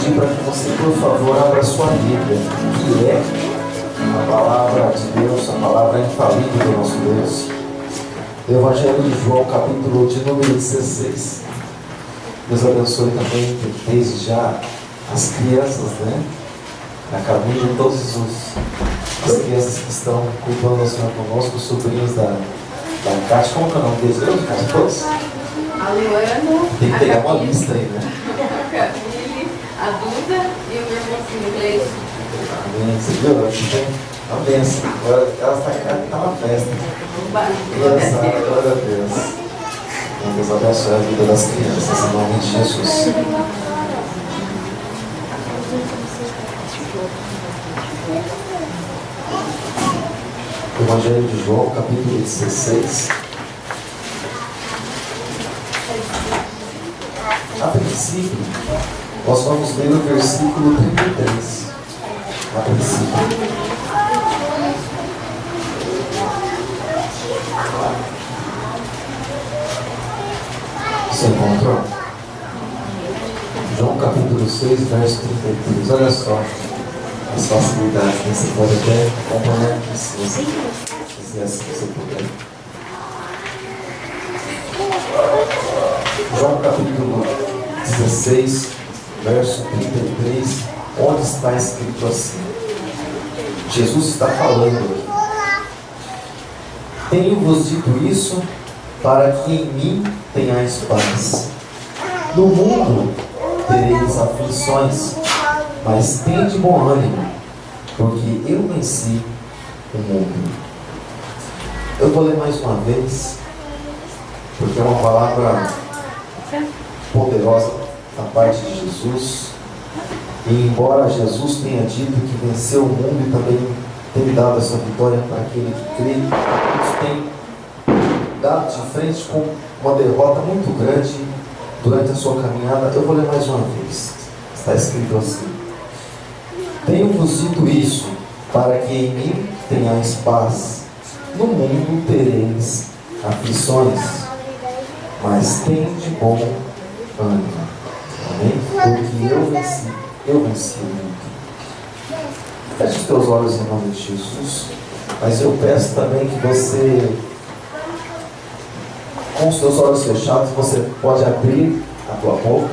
pedir para que você, por favor, abra a sua Bíblia, que é a palavra de Deus, a palavra infalível do nosso Deus. Evangelho de João, capítulo de número 16. Deus abençoe também, desde já, as crianças, né? Na cabine de todas as crianças que estão cultuando o Senhor conosco, os sobrinhos da Cátia. Como que é o nome deles mesmo, Cátia? Todos? A Luana, tem que pegar uma lista aí, né? A Camille, a Duda e o meu irmãozinho Gleison. Amém. Você viu? Uma bênção. Agora ela está na festa. Glória a Deus. Deus abençoe a vida das crianças, em nome de Jesus. Evangelho de João, capítulo 16. A princípio, nós vamos ler o versículo 33. A princípio. Você encontrou? João capítulo 6, verso 33. Olha só as facilidades, né? Você pode até acompanhar aqui se você quiser, se você puder. João capítulo 16, verso 33, onde está escrito assim. Jesus está falando aqui. Tenho-vos dito isso para que em mim tenhais paz. No mundo tereis aflições, mas tende bom ânimo, porque eu venci o mundo. Eu vou ler mais uma vez, porque é uma palavra poderosa da parte de Jesus. E embora Jesus tenha dito que venceu o mundo e também tem dado essa vitória para aquele que crê, isso tem dado de frente com uma derrota muito grande durante a sua caminhada. Eu vou ler mais uma vez. Está escrito assim: tenho-vos dito isso para que em mim tenhais paz. No mundo tereis aflições, mas tende bom ânimo. Amém? Porque eu venci o mundo. Feche os teus olhos em nome de Jesus. Mas eu peço também que você, com os teus olhos fechados, você pode abrir a tua boca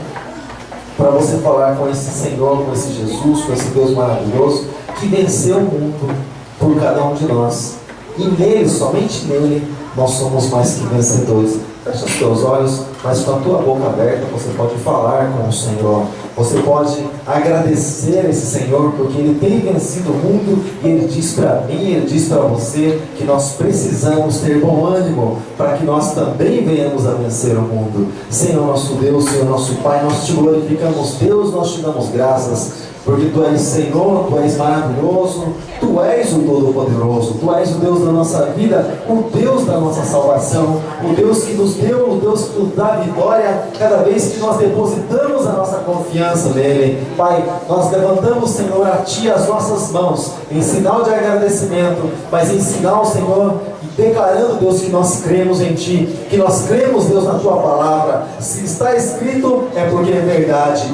para você falar com esse Senhor, com esse Jesus, com esse Deus maravilhoso que venceu o mundo por cada um de nós. E nele, somente nele, nós somos mais que vencedores. Fecha os teus olhos, mas com a tua boca aberta você pode falar com o Senhor. Você pode agradecer a esse Senhor, porque Ele tem vencido o mundo. E Ele diz para mim, Ele diz para você, que nós precisamos ter bom ânimo, para que nós também venhamos a vencer o mundo. Senhor nosso Deus, Senhor nosso Pai, nós te glorificamos. Deus, nós te damos graças, porque Tu és Senhor, Tu és maravilhoso, Tu és o Todo-Poderoso, Tu és o Deus da nossa vida, o Deus da nossa salvação, o Deus que nos deu, o Deus que nos dá vitória cada vez que nós depositamos a nossa confiança nele. Pai, nós levantamos, Senhor, a Ti as nossas mãos, em sinal de agradecimento, mas em sinal, Senhor, declarando, Deus, que nós cremos em Ti, que nós cremos, Deus, na Tua palavra. Se está escrito, é porque é verdade.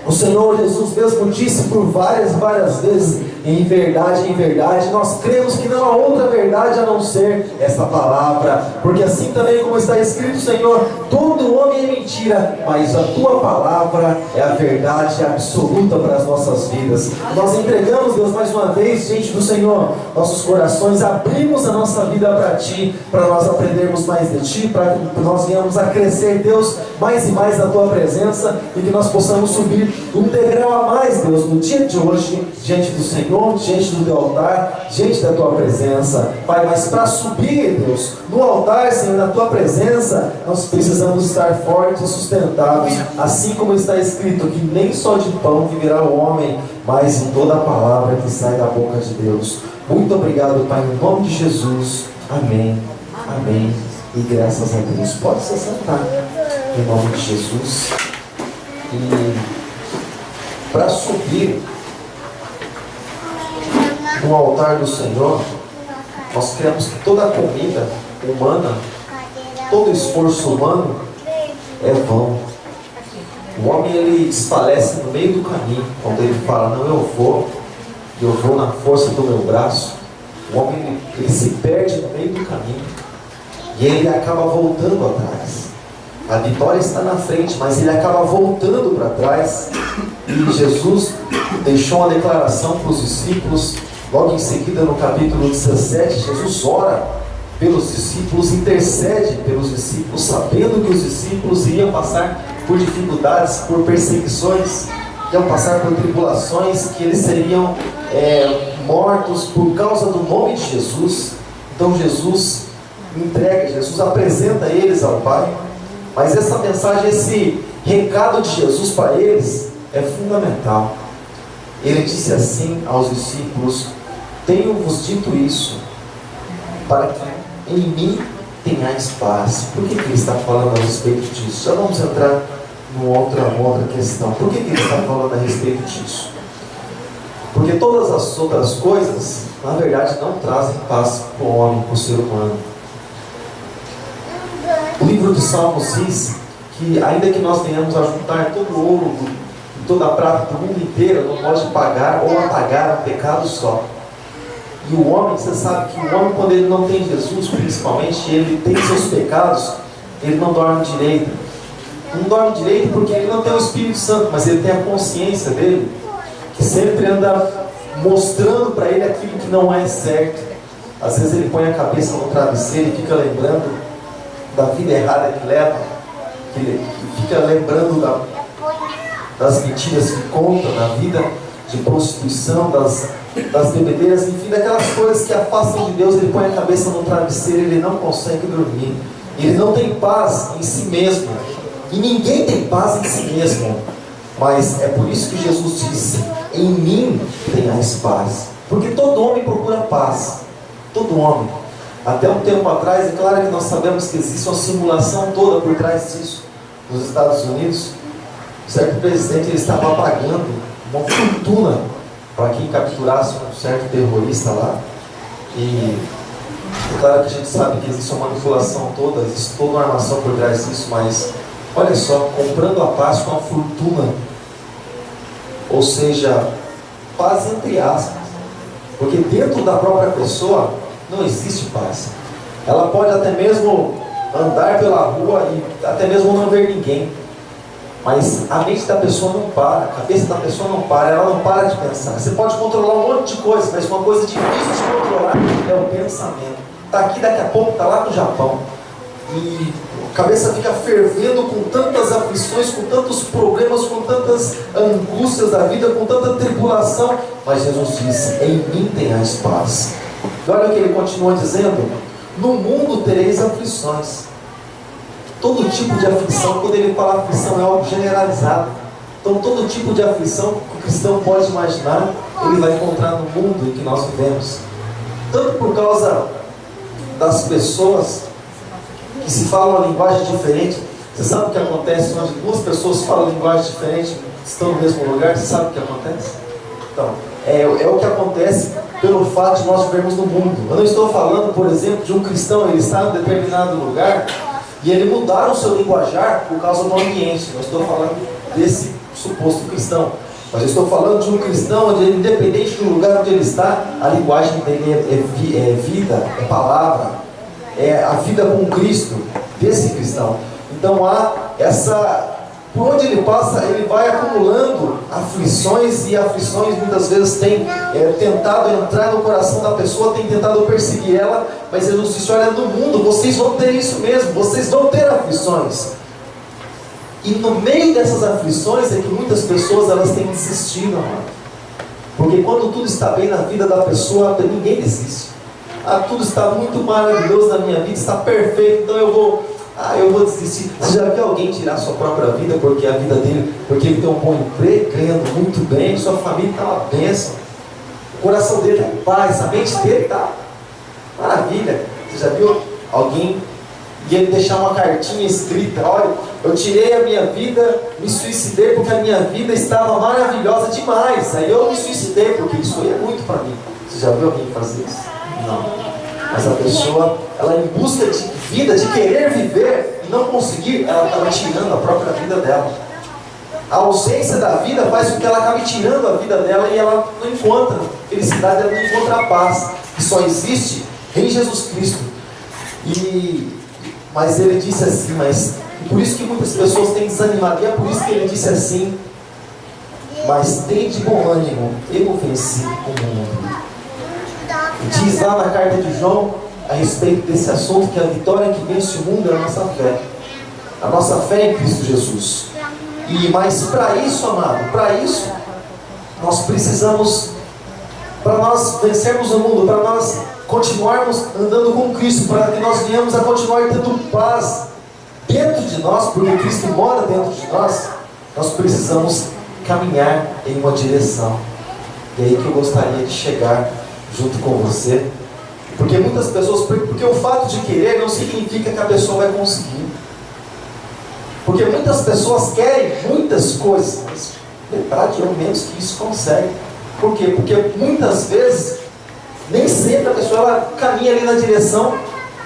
O Senhor Jesus mesmo disse por várias vezes: em verdade, nós cremos que não há outra verdade a não ser esta palavra. Porque assim também como está escrito, Senhor, todo homem é mentira, mas a Tua palavra é a verdade absoluta para as nossas vidas. Nós entregamos, Deus, mais uma vez diante do Senhor nossos corações, abrimos a nossa vida para Ti, para nós aprendermos mais de Ti, para que nós venhamos a crescer, Deus, mais e mais na Tua presença, e que nós possamos subir um degrau a mais, Deus, no dia de hoje, diante do Senhor, diante do Teu altar, diante da Tua presença, Pai. Mas para subir, Deus, no altar, Senhor, na Tua presença, nós precisamos estar fortes e sustentados, assim como está escrito, que nem só de pão viverá o homem, mas em toda a palavra que sai da boca de Deus. Muito obrigado, Pai, em nome de Jesus. Amém, amém, e graças a Deus. Pode se sentar, em nome de Jesus. E para subir no altar do Senhor, nós cremos que toda a comida humana, todo esforço humano é vão. O homem, ele desfalece no meio do caminho, quando ele fala, não, eu vou na força do meu braço. O homem, ele se perde no meio do caminho, e ele acaba voltando atrás. A vitória está na frente, mas ele acaba voltando para trás. E Jesus deixou uma declaração para os discípulos. Logo em seguida, no capítulo 17, Jesus ora pelos discípulos, intercede pelos discípulos, sabendo que os discípulos iriam passar por dificuldades, por perseguições, iam passar por tribulações, que eles seriam mortos por causa do nome de Jesus. Então Jesus entrega, Jesus apresenta eles ao Pai. Mas essa mensagem, esse recado de Jesus para eles é fundamental. Ele disse assim aos discípulos: tenho-vos dito isso, para que em mim tenhais paz. Por que ele está falando a respeito disso? Já vamos entrar numa outra questão. Por que ele está falando a respeito disso? Porque todas as outras coisas, na verdade, não trazem paz para o homem, para o ser humano. O livro de Salmos diz que, ainda que nós venhamos a juntar todo o ouro e toda a prata do mundo inteiro, não pode pagar ou apagar um pecado só. E o homem, você sabe que o homem, quando ele não tem Jesus, principalmente, ele tem seus pecados, ele não dorme direito. Não dorme direito porque ele não tem o Espírito Santo, mas ele tem a consciência dele, que sempre anda mostrando para ele aquilo que não é certo. Às vezes ele põe a cabeça no travesseiro e fica lembrando da vida errada que leva, que fica lembrando das mentiras que conta, da vida de prostituição, das bebedeiras, enfim, daquelas coisas que afastam de Deus. Ele põe a cabeça no travesseiro e ele não consegue dormir. Ele não tem paz em si mesmo, e ninguém tem paz em si mesmo. Mas é por isso que Jesus disse: em mim tenhais paz. Porque todo homem procura paz, todo homem. Até um tempo atrás, é claro que nós sabemos que existe uma simulação toda por trás disso. Nos Estados Unidos, um certo presidente, ele estava pagando uma fortuna para quem capturasse um certo terrorista lá. E é claro que a gente sabe que existe uma manipulação toda, existe toda uma armação por trás disso, mas olha só, comprando a paz com uma fortuna. Ou seja, paz entre aspas, porque dentro da própria pessoa não existe paz. Ela pode até mesmo andar pela rua e até mesmo não ver ninguém, mas a mente da pessoa não para, a cabeça da pessoa não para, ela não para de pensar. Você pode controlar um monte de coisa, mas uma coisa difícil de controlar é o pensamento. Está aqui, daqui a pouco está lá no Japão, e a cabeça fica fervendo com tantas aflições, com tantos problemas, com tantas angústias da vida, com tanta tribulação. Mas Jesus disse: em mim tenhais paz. E olha o que ele continua dizendo: no mundo tereis aflições. Todo tipo de aflição, quando ele fala aflição, é algo generalizado. Então todo tipo de aflição que o cristão pode imaginar, ele vai encontrar no mundo em que nós vivemos. Tanto por causa das pessoas que se falam uma linguagem diferente. Você sabe o que acontece quando duas pessoas falam linguagem diferente, estão no mesmo lugar? Você sabe o que acontece? Então, é o que acontece pelo fato de nós vivermos no mundo. Eu não estou falando, por exemplo, de um cristão, ele está em determinado lugar e ele mudar o seu linguajar por causa do ambiente. Não estou falando desse suposto cristão, mas eu estou falando de um cristão onde, independente do lugar onde ele está, a linguagem dele é vida, é palavra, é a vida com Cristo, desse cristão. Então há essa... Por onde ele passa, ele vai acumulando aflições, e aflições muitas vezes têm tentado entrar no coração da pessoa, tem tentado perseguir ela, mas Jesus disse: olha, no mundo vocês vão ter isso mesmo, vocês vão ter aflições. E no meio dessas aflições é que muitas pessoas elas têm desistido, amado. Porque quando tudo está bem na vida da pessoa, ninguém desiste. Tudo está muito maravilhoso na minha vida, está perfeito, então eu vou desistir. Você já viu alguém tirar sua própria vida porque a vida dele, porque ele tem um bom emprego, ganhando muito bem, sua família está uma bênção, o coração dele está em paz, a mente dele está maravilha. Você já viu alguém e ele deixar uma cartinha escrita: olha, eu tirei a minha vida, me suicidei porque a minha vida estava maravilhosa demais, aí eu me suicidei porque isso aí é muito para mim. Você já viu alguém fazer isso? Não. Mas a pessoa, ela em busca de vida, de querer viver e não conseguir, ela estava tirando a própria vida dela. A ausência da vida faz com que ela acabe tirando a vida dela e ela não encontra felicidade, ela não encontra a paz, que só existe em Jesus Cristo. Mas ele disse assim, e por isso que muitas pessoas têm desanimado, e é por isso que ele disse assim: mas tem de bom ânimo, eu venci o mundo. E diz lá na carta de João, a respeito desse assunto, que a vitória que vence o mundo é a nossa fé. A nossa fé em Cristo Jesus. Mas para isso, amado, para isso, nós precisamos, para nós vencermos o mundo, para nós continuarmos andando com Cristo, para que nós venhamos a continuar tendo paz dentro de nós, porque Cristo mora dentro de nós, nós precisamos caminhar em uma direção. E aí que eu gostaria de chegar junto com você, porque muitas pessoas, porque o fato de querer não significa que a pessoa vai conseguir, porque muitas pessoas querem muitas coisas, mas verdade é o menos que isso consegue. Por quê? Porque muitas vezes, nem sempre a pessoa ela caminha ali na direção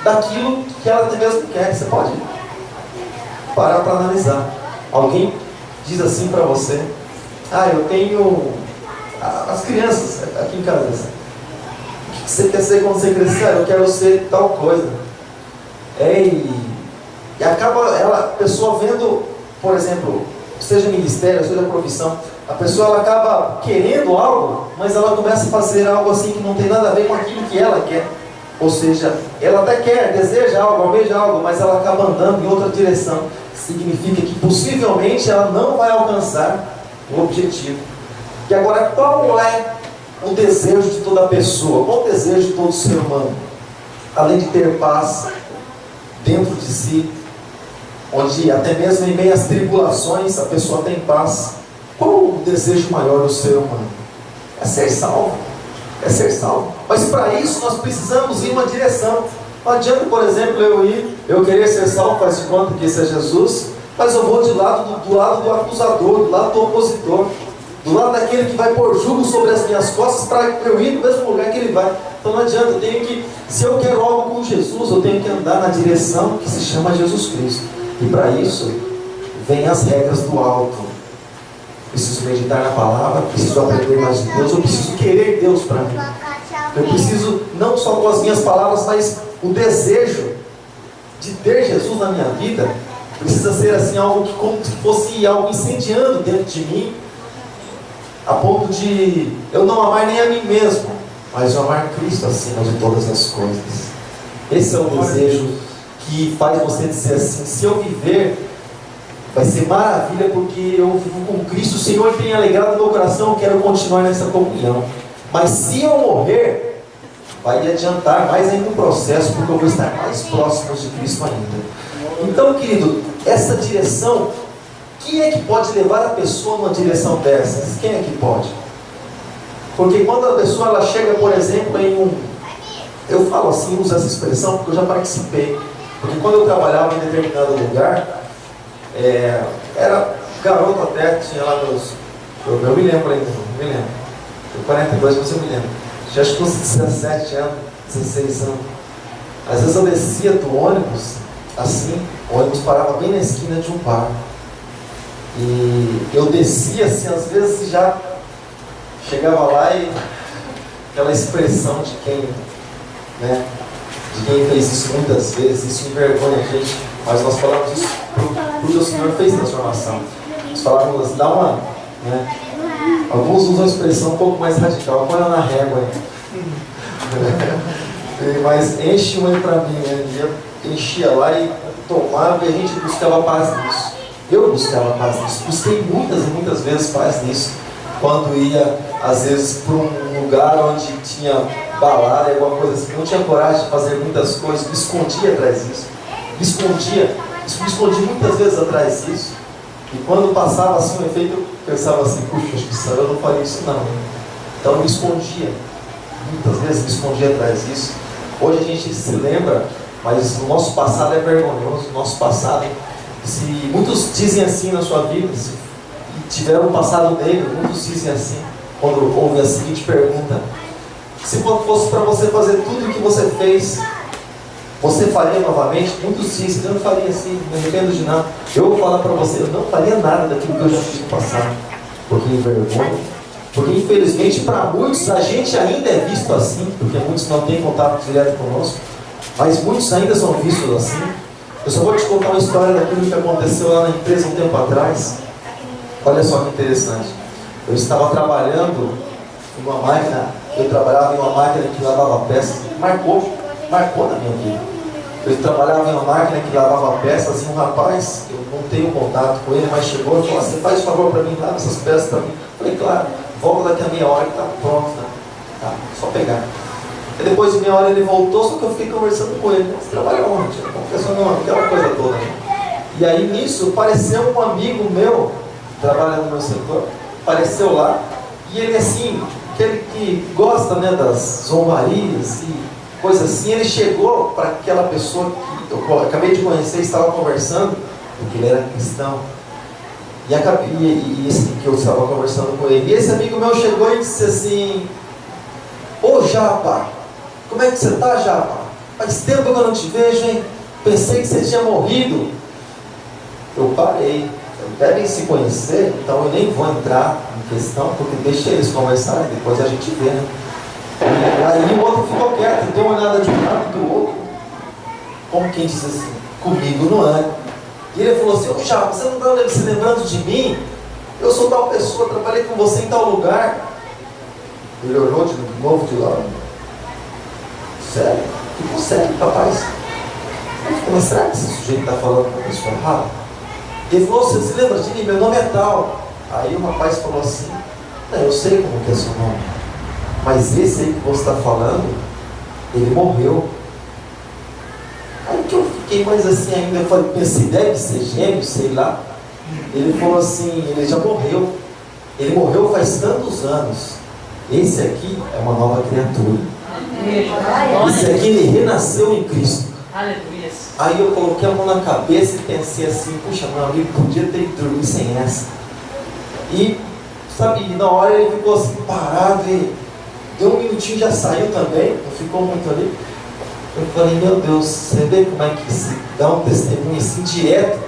daquilo que ela até mesmo quer. Você pode parar para analisar. Alguém diz assim para você: eu tenho... As crianças aqui em casa, o que você quer ser quando você crescer? Eu quero ser tal coisa. E acaba a pessoa vendo, por exemplo, seja ministério, seja profissão, a pessoa ela acaba querendo algo, mas ela começa a fazer algo assim que não tem nada a ver com aquilo que ela quer. Ou seja, ela até quer, deseja algo, almeja algo, mas ela acaba andando em outra direção. Significa que possivelmente ela não vai alcançar o objetivo. E agora, qual é o desejo de toda pessoa? Qual o desejo de todo ser humano? Além de ter paz dentro de si, onde até mesmo em meio às tribulações a pessoa tem paz. Qual o desejo maior do ser humano? É ser salvo. É ser salvo. Mas para isso nós precisamos ir em uma direção. Não adianta, por exemplo, eu querer ser salvo, faz de conta que esse é Jesus, mas eu vou do lado do acusador, do lado do opositor, do lado daquele que vai pôr jugo sobre as minhas costas para eu ir no mesmo lugar que ele vai. Então não adianta, se eu quero algo com Jesus, eu tenho que andar na direção que se chama Jesus Cristo. E para isso, vem as regras do alto. Preciso meditar na palavra, preciso aprender mais de Deus, eu preciso querer Deus para mim. Eu preciso, não só com as minhas palavras, mas o desejo de ter Jesus na minha vida precisa ser assim, algo que como se fosse algo incendiando dentro de mim, a ponto de eu não amar nem a mim mesmo, mas eu amar Cristo acima de todas as coisas. Esse é o desejo que faz você dizer assim: se eu viver, vai ser maravilha, porque eu vivo com Cristo, o Senhor tem alegrado meu coração, eu quero continuar nessa comunhão. Mas se eu morrer, vai adiantar mais ainda o processo, porque eu vou estar mais próximo de Cristo ainda. Então, querido, essa direção, quem é que pode levar a pessoa numa direção dessas? Quem é que pode? Porque quando a pessoa ela chega, por exemplo, eu falo assim, uso essa expressão porque eu já participei. Porque quando eu trabalhava em determinado lugar, era garoto até, tinha lá eu me lembro ainda, me lembro. Eu 42, mas eu me lembro. Já acho que uns 17 anos, 16 anos. Às vezes eu descia do ônibus, assim, o ônibus parava bem na esquina de um bar. E eu descia assim, às vezes já chegava lá e aquela expressão de quem, né, de quem fez isso muitas vezes, isso envergonha a gente, mas nós falamos isso porque o Senhor fez transformação. Nós falávamos assim, dá uma, né, alguns usam a expressão um pouco mais radical, põe ela na régua aí. Mas enche uma aí pra mim, né? Eu enchia lá e tomava e a gente buscava paz nisso. Eu buscava paz nisso, busquei muitas e muitas vezes paz nisso. Quando ia, às vezes, para um lugar onde tinha balada, alguma coisa assim, não tinha coragem de fazer muitas coisas, me escondia atrás disso. Me escondi muitas vezes atrás disso. E quando passava assim um efeito, eu pensava assim, puxa, acho que eu não faria isso não. Então eu me escondia, muitas vezes me escondia atrás disso. Hoje a gente se lembra, mas o nosso passado é vergonhoso, o nosso passado... Se muitos dizem assim na sua vida, se tiveram um passado negro, muitos dizem assim, quando ouvem a seguinte pergunta: se fosse para você fazer tudo o que você fez, Você faria novamente? Muitos dizem, eu não faria assim, não me arrependo de nada. Eu vou falar para você, eu não faria nada daquilo que eu já fiz no passado. Porque envergonha. Porque infelizmente para muitos a gente ainda é visto assim, porque muitos não têm contato direto conosco, mas muitos ainda são vistos assim. Eu só vou te contar uma história daquilo que aconteceu lá na empresa um tempo atrás. Olha só que interessante. Eu estava trabalhando em uma máquina, eu trabalhava em uma máquina que lavava peças, marcou na minha vida. Eu trabalhava em uma máquina que lavava peças e um rapaz, eu não tenho contato com ele, mas chegou e falou assim, faz favor para mim, lava essas peças para mim. Eu falei, claro, volta daqui a meia hora que está pronto, né? Tá, só pegar. E depois de meia hora ele voltou, só que eu fiquei conversando com ele. Você trabalha onde? Confessando aquela coisa toda. Né? E aí nisso apareceu um amigo meu, trabalha no meu setor, apareceu lá, e ele assim, aquele que gosta, né, das zombarias e coisa assim, ele chegou para aquela pessoa que eu acabei de conhecer, estava conversando, porque ele era cristão, e esse que eu estava conversando com ele, e esse amigo meu chegou e disse assim, ô Japa, como é que você está, Japa? Faz tempo que eu não te vejo, hein? Pensei que você tinha morrido. Eu parei, devem se conhecer, então eu nem vou entrar em questão, porque deixa eles conversarem, depois a gente vê, né? E aí o outro ficou quieto, deu uma olhada de um lado do outro, como quem diz assim, comigo não é. E ele falou assim, ô Chapa, você não está se lembrando de mim? Eu sou tal pessoa, trabalhei com você em tal lugar. Ele olhou de novo de lado. Sério? Ficou sério, rapaz. Ele falou, mas será que esse sujeito está falando com a pessoa errada? Ele falou, você se lembra de mim? Meu nome é tal. Aí o rapaz falou assim, não, eu sei como que é seu nome, mas esse aí que você está falando, ele morreu. Aí que eu fiquei mais assim ainda, eu falei, pensei, deve ser gêmeo, sei lá. Ele falou assim, ele já morreu. Ele morreu faz tantos anos. Esse aqui é uma nova criatura. Esse aqui ele renasceu em Cristo. Aí eu coloquei a mão na cabeça e pensei assim, puxa, meu amigo, podia ter que dormir sem essa. E, sabe, na hora ele ficou assim, parado e deu um minutinho e já saiu também, não ficou muito ali. Eu falei, meu Deus, você vê como é que se dá um testemunho assim direto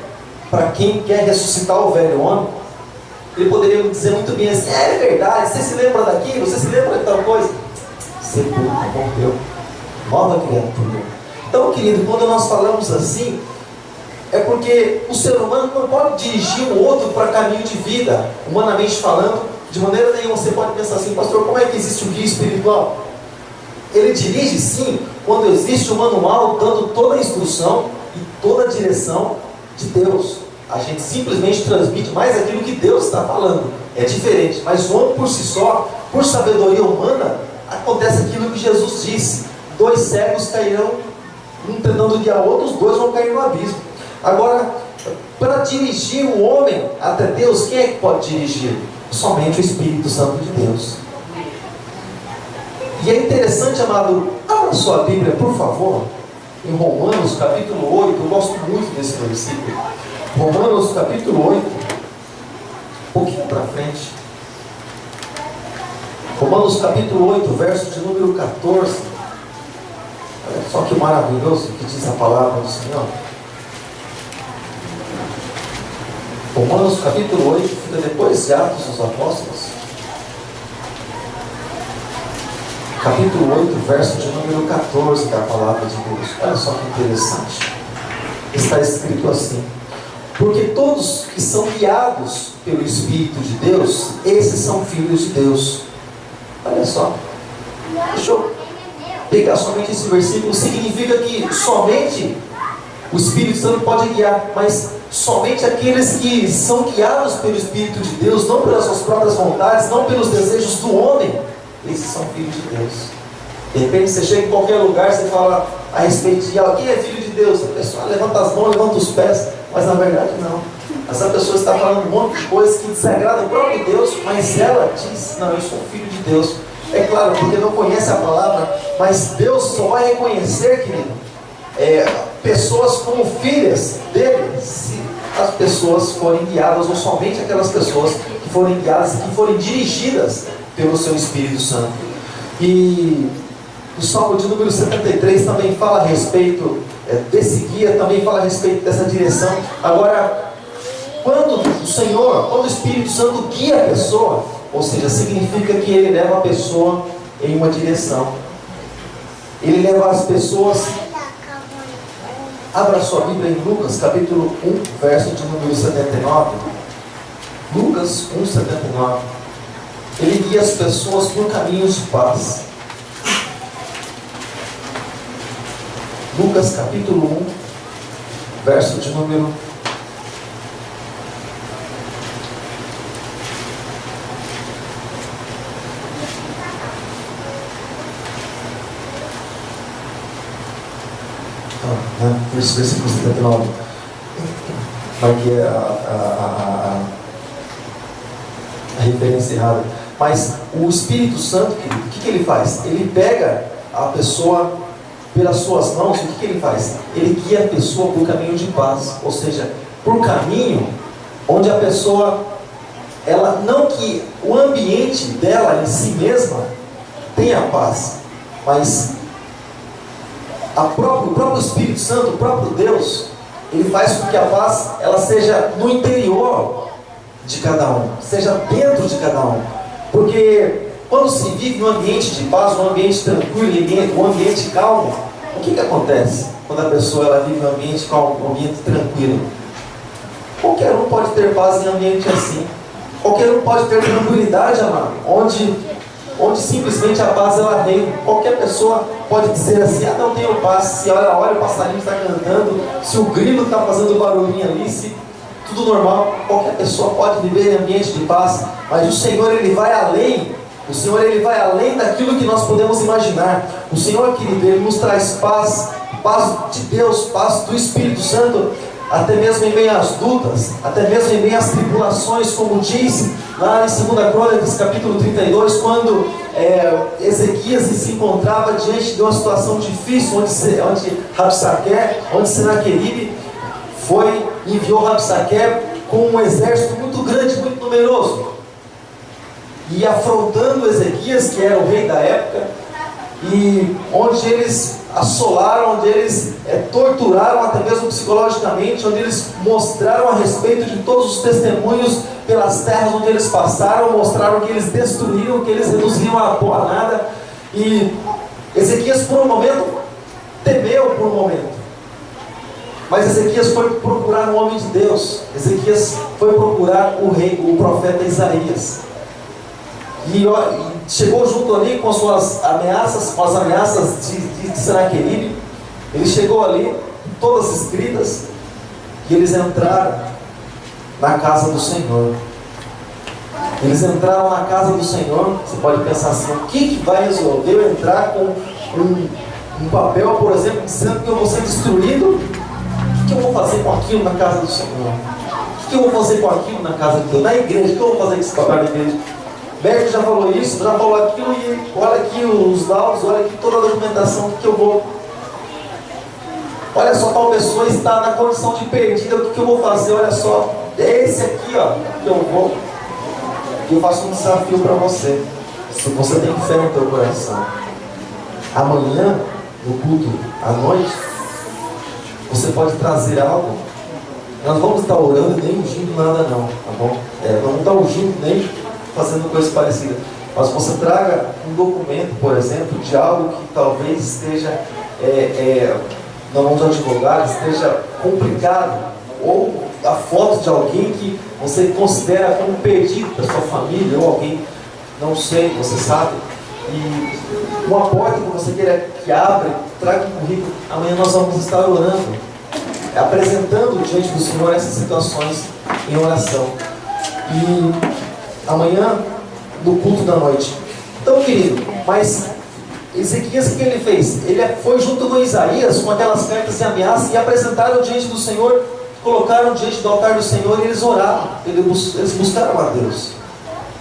para quem quer ressuscitar o velho homem? Ele poderia me dizer muito bem assim, é verdade, você se lembra daqui? Você se lembra de tal coisa? Sepulcro, morreu, nova criatura. Então, querido, quando nós falamos assim, é porque o ser humano não pode dirigir um outro para caminho de vida, humanamente falando, de maneira nenhuma. Você pode pensar assim, pastor, como é que existe um guia espiritual? Ele dirige sim, quando existe um manual dando toda a instrução e toda a direção de Deus. A gente simplesmente transmite mais aquilo que Deus está falando. É diferente, mas o homem por si só, por sabedoria humana, acontece aquilo que Jesus disse: 2 cegos cairão, um tentando guiar o outro, os 2 vão cair no abismo. Agora, para dirigir o homem até Deus, quem é que pode dirigir? Somente o Espírito Santo de Deus. E é interessante, amado, abra sua Bíblia, por favor, em Romanos capítulo 8, eu gosto muito desse versículo. Romanos capítulo 8, um pouquinho para frente. Romanos capítulo 8, verso de número 14. Olha só que maravilhoso que diz a palavra do Senhor. Romanos capítulo 8, fica depois de Atos dos Apóstolos. Capítulo 8, verso de número 14 da palavra de Deus. Olha só que interessante. Está escrito assim: porque todos que são guiados pelo Espírito de Deus, esses são filhos de Deus. Olha só. Deixa eu pegar somente esse versículo. Significa que somente o Espírito Santo pode guiar, mas somente aqueles que são guiados pelo Espírito de Deus, não pelas suas próprias vontades, não pelos desejos do homem, esses são filhos de Deus. De repente você chega em qualquer lugar, você fala a respeito de alguém é filho de Deus, a pessoa levanta as mãos, levanta os pés, mas na verdade não. Essa pessoa está falando um monte de coisas que desagradam o próprio Deus, mas ela diz, não, eu sou filho de Deus. É claro, porque não conhece a palavra, mas Deus só vai reconhecer, querido, pessoas como filhas dele, se as pessoas forem guiadas, ou somente aquelas pessoas que forem guiadas, que forem dirigidas pelo seu Espírito Santo. E O Salmo de número 73 também fala a respeito desse guia, também fala a respeito dessa direção. Agora, quando o Senhor, quando o Espírito Santo guia a pessoa, ou seja, significa que Ele leva a pessoa em uma direção. Ele leva as pessoas. Abra sua Bíblia em Lucas, capítulo 1, verso de número 79. Lucas 1, 79. Ele guia as pessoas por caminhos de paz. Lucas, capítulo 1, verso de número 79. Aqui é a referência errada. Mas o Espírito Santo, o que ele faz? Ele pega a pessoa pelas suas mãos. O que ele faz? Ele guia a pessoa por caminho de paz. Ou seja, por caminho onde a pessoa, ela não que o ambiente dela em si mesma tenha paz, mas o próprio Espírito Santo, o próprio Deus, Ele faz com que a paz ela seja no interior de cada um, seja dentro de cada um. Porque quando se vive num ambiente de paz, num ambiente tranquilo, um ambiente calmo, o que acontece quando a pessoa ela vive num ambiente calmo, num ambiente tranquilo? Qualquer um pode ter paz em um ambiente assim. Qualquer um pode ter tranquilidade, amado, onde simplesmente a paz ela reina. Qualquer pessoa pode dizer assim: ah, não tenho paz. Se olha o passarinho está cantando, se o grilo está fazendo barulhinho ali, se tudo normal. Qualquer pessoa pode viver em ambiente de paz, mas o Senhor Ele vai além. O Senhor Ele vai além daquilo que nós podemos imaginar. O Senhor, querido, Ele nos traz paz, paz de Deus, paz do Espírito Santo, até mesmo em meio às lutas, até mesmo em meio às tribulações, como diz lá em 2 Crônicas, capítulo 32, quando Ezequias se encontrava diante de uma situação difícil, onde Rabsaque, onde Senaqueribe enviou Rabsaque com um exército muito grande, muito numeroso, e afrontando Ezequias, que era o rei da época, e onde eles assolaram, onde eles torturaram até mesmo psicologicamente, onde eles mostraram a respeito de todos os testemunhos pelas terras onde eles passaram, mostraram que eles destruíram, que eles reduziram a pó a nada. E Ezequias por um momento temeu por um momento, mas Ezequias foi procurar um homem de Deus. Ezequias foi procurar o profeta Isaías, e chegou junto ali com as suas ameaças, com as ameaças de Senaqueribe. Ele chegou ali, todas escritas, e eles entraram na casa do Senhor. Eles entraram na casa do Senhor. Você pode pensar assim: o que vai resolver eu entrar com um papel, por exemplo, dizendo que eu vou ser destruído? O que eu vou fazer com aquilo na casa do Senhor? O que eu vou fazer com aquilo na casa de Deus? Na igreja, o que eu vou fazer com esse papel na igreja? Beto já falou isso, já falou aquilo, e olha aqui os laudos, olha aqui toda a documentação que eu vou. Olha só, tal pessoa está na condição de perdida, o que eu vou fazer? Olha só, é esse aqui, ó, que eu vou. E eu faço um desafio para você. Se você tem fé no teu coração, amanhã, no culto, à noite, você pode trazer algo. Nós não vamos estar orando nem ungindo nada não, tá bom? Não vamos estar ungindo nem fazendo coisa parecida, mas você traga um documento, por exemplo, de algo que talvez esteja na mão de advogado, esteja complicado, ou a foto de alguém que você considera como perdido da sua família, ou alguém, não sei, você sabe, e uma porta que você queira que abra, traga um currículo. Amanhã nós vamos estar orando, apresentando diante do Senhor essas situações em oração. E amanhã, no culto da noite. Então, querido, mas Ezequias, o que ele fez? Ele foi junto com Isaías, com aquelas cartas de ameaça, e apresentaram diante do Senhor, colocaram diante do altar do Senhor, e eles oraram, eles buscaram a Deus.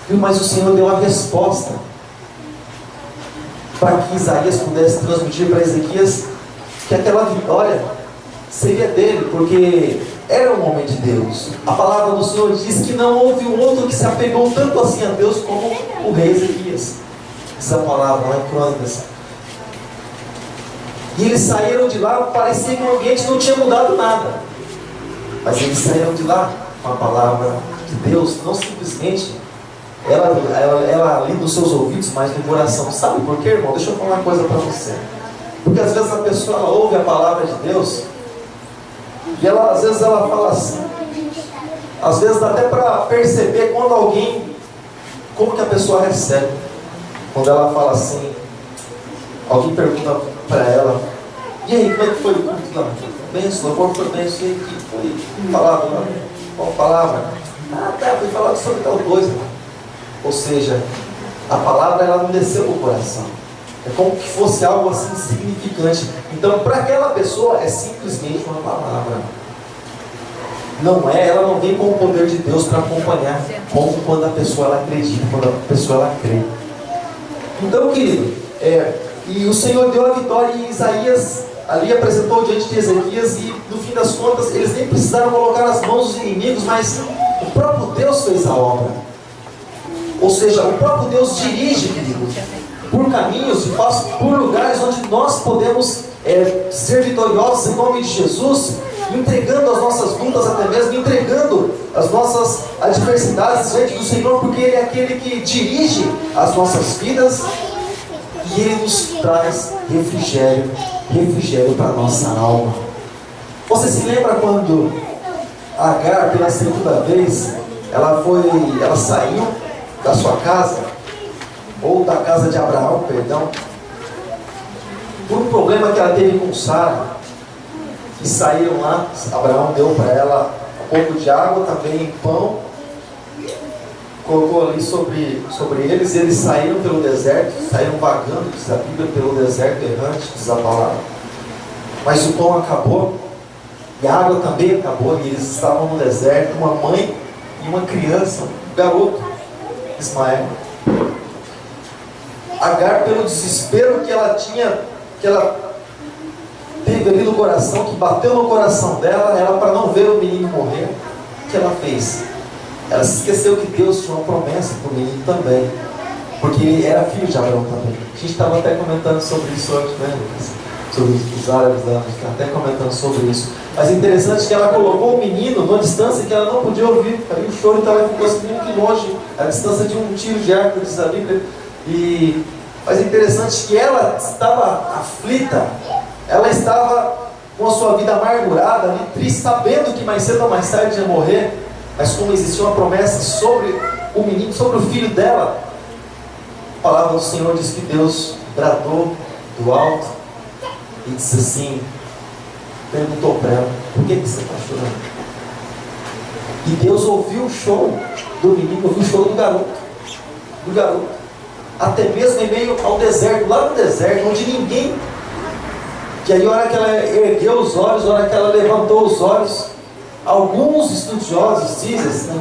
Mas o Senhor deu a resposta, para que Isaías pudesse transmitir para Ezequias que aquela vitória seria dele, porque era um homem de Deus. A palavra do Senhor diz que não houve um outro que se apegou tanto assim a Deus como o rei Ezequias. Diz a palavra lá em Crônicas. E eles saíram de lá, parecia que o ambiente não tinha mudado nada. Mas eles saíram de lá com a palavra de Deus, não simplesmente ela ali dos seus ouvidos, mas no coração. Sabe por quê, irmão? Deixa eu falar uma coisa para você. Porque às vezes a pessoa ouve a palavra de Deus e às vezes ela fala assim. Às vezes dá até para perceber quando alguém, como que a pessoa recebe. Quando ela fala assim, alguém pergunta para ela: e aí, como é que foi o culto? Benção, o louvor foi benção, e aí, que foi falado lá? Qual palavra? Foi falado sobre tal coisa. Ou seja, a palavra ela não desceu no coração. É como que fosse algo assim insignificante. Então, para aquela pessoa, é simplesmente uma palavra. Não é, ela não vem com o poder de Deus para acompanhar, como quando a pessoa ela acredita, quando a pessoa ela crê. Então, querido, e o Senhor deu a vitória em Isaías, ali apresentou diante de Ezequias, e no fim das contas, eles nem precisaram colocar as mãos dos inimigos, mas o próprio Deus fez a obra. Ou seja, o próprio Deus dirige, querido, por caminhos e por lugares onde nós podemos ser vitoriosos em nome de Jesus, entregando as nossas lutas, até mesmo entregando as nossas adversidades diante do Senhor, porque Ele é aquele que dirige as nossas vidas e Ele nos traz refrigério para a nossa alma. Você se lembra quando Agar, pela segunda vez, ela saiu da sua casa, ou da casa de Abraão, perdão, por um problema que ela teve com Sara? E saíram lá, Abraão deu para ela um pouco de água, também pão, colocou ali sobre eles, e eles saíram pelo deserto, saíram vagando, diz a Bíblia, pelo deserto errante, diz a palavra. Mas o pão acabou, e a água também acabou, e eles estavam no deserto, uma mãe e uma criança, um garoto, Ismael. Agar, pelo desespero que ela tinha, que ela teve ali no coração, que bateu no coração dela, ela, para não ver o menino morrer, o que ela fez? Ela se esqueceu que Deus tinha uma promessa para o menino também, porque ele era filho de Abraão também. A gente estava até comentando sobre isso hoje, né, Lucas? Sobre os árabes da África, até comentando sobre isso. Mas é interessante que ela colocou o menino numa distância que ela não podia ouvir. Aí o choro então ficou assim muito longe, a distância de um tiro de arco, diz a Bíblia. Mas é interessante que ela estava aflita, ela estava com a sua vida amargurada, ali, triste, sabendo que mais cedo ou mais tarde ia morrer. Mas como existia uma promessa sobre o menino, sobre o filho dela, a palavra do Senhor diz que Deus bradou do alto e disse assim, perguntou para ela: por que você está chorando? E Deus ouviu o choro do menino, ouviu o choro do garoto, até mesmo em meio ao deserto, lá no deserto, onde ninguém. Que aí a hora que ela ergueu os olhos, a hora que ela levantou os olhos, alguns estudiosos dizem,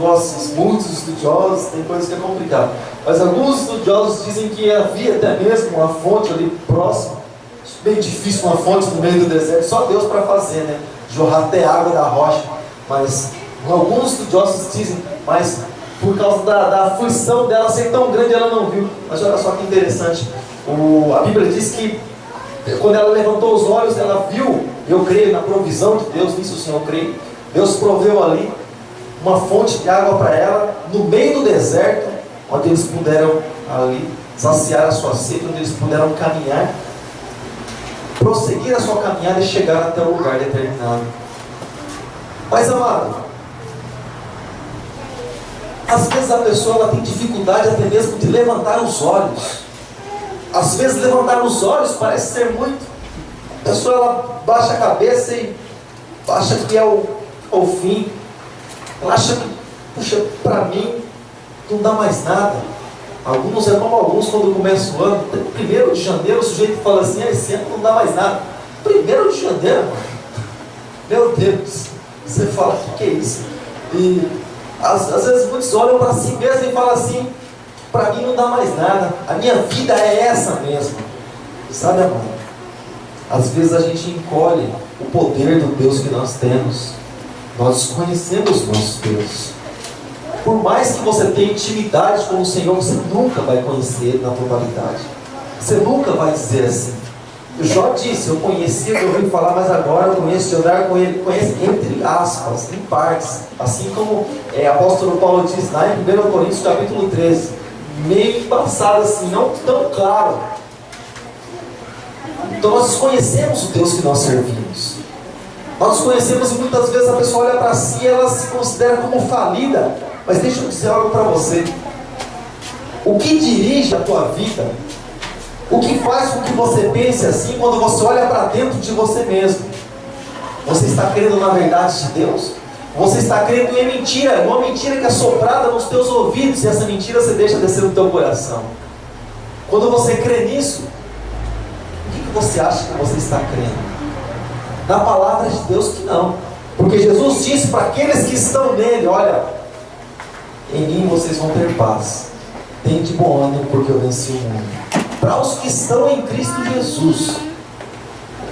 muitos estudiosos, tem coisas que é complicado, mas alguns estudiosos dizem que havia até mesmo uma fonte ali próxima, bem difícil uma fonte no meio do deserto, só Deus para fazer, né? Jorrar até água da rocha. Mas alguns estudiosos dizem, mas por causa da aflição dela ser tão grande, ela não viu. Mas olha só que interessante, a Bíblia diz que quando ela levantou os olhos, ela viu, eu creio na provisão de Deus, nisso sim eu creio, Deus proveu ali uma fonte de água para ela, no meio do deserto, onde eles puderam ali saciar a sua sede, onde eles puderam caminhar, prosseguir a sua caminhada e chegar até o lugar determinado. Mas amado, às vezes a pessoa ela tem dificuldade até mesmo de levantar os olhos. Às vezes levantar os olhos parece ser muito. A pessoa ela baixa a cabeça e acha que é o fim. Ela acha que, puxa, para mim não dá mais nada. Alguns, alguns quando começa o ano, 1º de janeiro, o sujeito fala assim: esse ano não dá mais nada. 1º de janeiro, mano. Meu Deus, você fala, o que é isso? E às vezes muitos olham para si mesmo e falam assim: para mim não dá mais nada, a minha vida é essa mesmo. Sabe, amado? Às vezes a gente encolhe o poder do Deus que nós temos. Nós desconhecemos o nosso Deus. Por mais que você tenha intimidade com o Senhor, você nunca vai conhecer Ele na totalidade. Você nunca vai dizer assim: Jó disse, eu conhecia de ouvir falar, mas agora eu conheço de andar com ele, conheço entre aspas, em partes, assim como apóstolo Paulo diz lá em 1 Coríntios capítulo 13, meio embaçado assim, não tão claro. Então nós desconhecemos o Deus que nós servimos. Nós desconhecemos e muitas vezes a pessoa olha para si e ela se considera como falida. Mas deixa eu dizer algo para você. O que dirige a tua vida, o que faz com que você pense assim quando você olha para dentro de você mesmo? Você está crendo na verdade de Deus? Você está crendo em mentira, uma mentira que é soprada nos teus ouvidos, e essa mentira você deixa descer no teu coração. Quando você crê nisso, o que você acha que você está crendo? Na palavra de Deus que não. Porque Jesus disse para aqueles que estão nele, olha, em mim vocês vão ter paz. Tende bom ânimo, porque eu venci o mundo. Para os que estão em Cristo Jesus.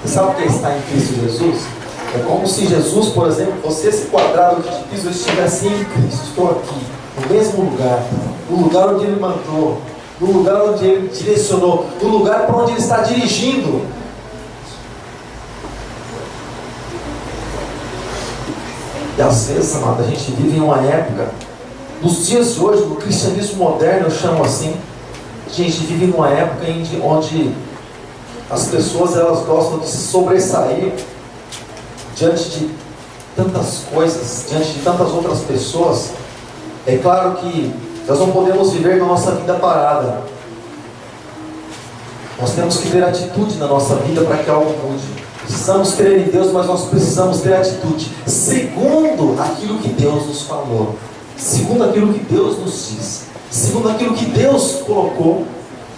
Você sabe o que é estar em Cristo Jesus? É como se Jesus, por exemplo, você esse quadrado que te piso, estivesse em Cristo. Estou aqui, no mesmo lugar, no lugar onde Ele mandou, no lugar onde Ele direcionou, no lugar para onde Ele está dirigindo. E às vezes, amado, a gente vive em uma época, nos dias de hoje, no cristianismo moderno, eu chamo assim, a gente vive numa época onde as pessoas elas gostam de se sobressair diante de tantas coisas, diante de tantas outras pessoas. É claro que nós não podemos viver na nossa vida parada. Nós temos que ter atitude na nossa vida para que algo mude. Precisamos crer em Deus, mas nós precisamos ter atitude segundo aquilo que Deus nos falou, segundo aquilo que Deus nos diz, segundo aquilo que Deus colocou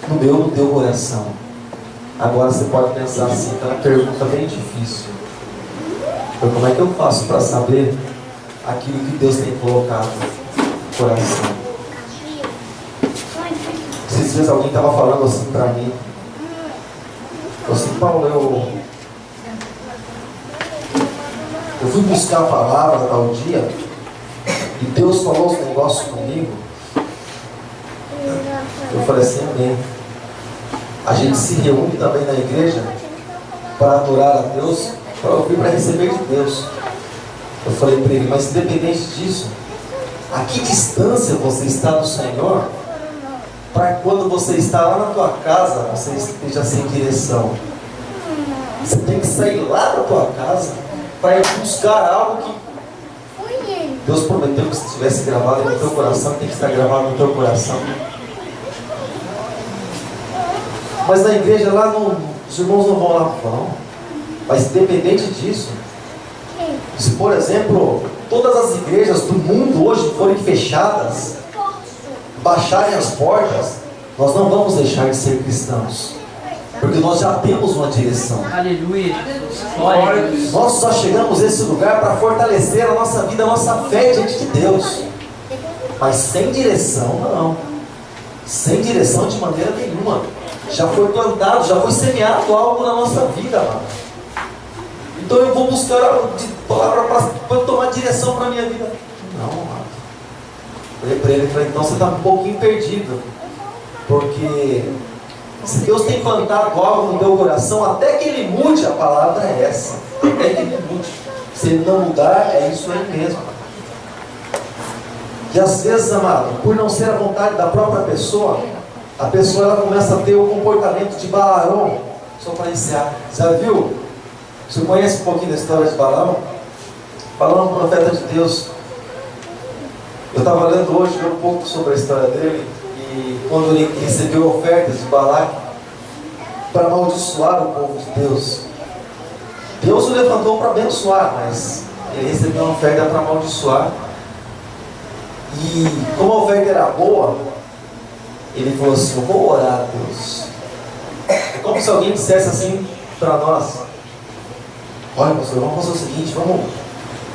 no teu coração. Agora você pode pensar assim, é uma pergunta bem difícil. Então, como é que eu faço para saber aquilo que Deus tem colocado no coração? Esses dias alguém estava falando assim para mim, falou assim, Paulo, eu fui buscar a palavra tal dia e Deus falou uns negócios comigo. Eu falei assim, amém. A gente se reúne também na igreja para adorar a Deus, para ouvir, para receber de Deus. Eu falei para ele, mas independente disso, a que distância você está do Senhor, para quando você está lá na tua casa, você esteja sem direção. Você tem que sair lá da tua casa para ir buscar algo que Deus prometeu que se tivesse gravado no teu coração, tem que estar gravado no teu coração. Mas na igreja lá, os irmãos não vão lá, vão. Mas independente disso, se por exemplo, todas as igrejas do mundo hoje forem fechadas, baixarem as portas, nós não vamos deixar de ser cristãos. Porque nós já temos uma direção. Aleluia. Nós só chegamos a esse lugar para fortalecer a nossa vida, a nossa fé diante de Deus. Mas sem direção, não. Sem direção de maneira nenhuma. Já foi plantado, já foi semeado algo na nossa vida, mano. Então eu vou buscar algo de palavra para tomar direção para a minha vida. Não, mano. Falei para ele, então você está um pouquinho perdido. Porque se Deus tem plantado algo no teu coração, até que Ele mude, a palavra é essa. Até que Ele mude. Se Ele não mudar, é isso aí mesmo. E às vezes, amado, por não ser a vontade da própria pessoa, a pessoa ela começa a ter o comportamento de Balaão. Só para iniciar. Já viu? Você conhece um pouquinho da história de Balaão? Balaão é um profeta de Deus. Eu estava lendo hoje um pouco sobre a história dele. E quando ele recebeu ofertas de Balaque para amaldiçoar o povo de Deus, Deus o levantou para abençoar, mas ele recebeu uma oferta para amaldiçoar. E como a oferta era boa, ele falou assim, eu vou orar a Deus. É como se alguém dissesse assim para nós, olha pastor, vamos fazer o seguinte,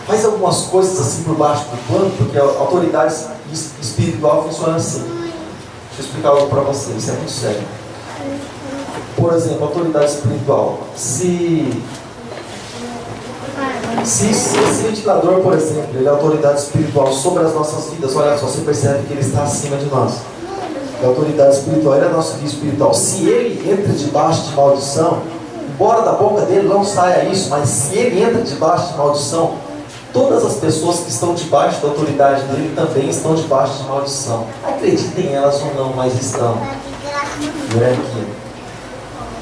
faz algumas coisas assim por baixo do pano, porque a autoridade espiritual funciona assim. Deixa eu explicar algo para você, isso é muito sério. Por exemplo, autoridade espiritual. Se esse ventilador, por exemplo, ele é autoridade espiritual sobre as nossas vidas, olha só, você percebe que ele está acima de nós. É autoridade espiritual, ele é nosso guia espiritual. Se ele entra debaixo de maldição, embora da boca dele não saia isso, mas se ele entra debaixo de maldição, todas as pessoas que estão debaixo da autoridade dele também estão debaixo de maldição. Acreditem elas ou não, mas estão. Não é aqui.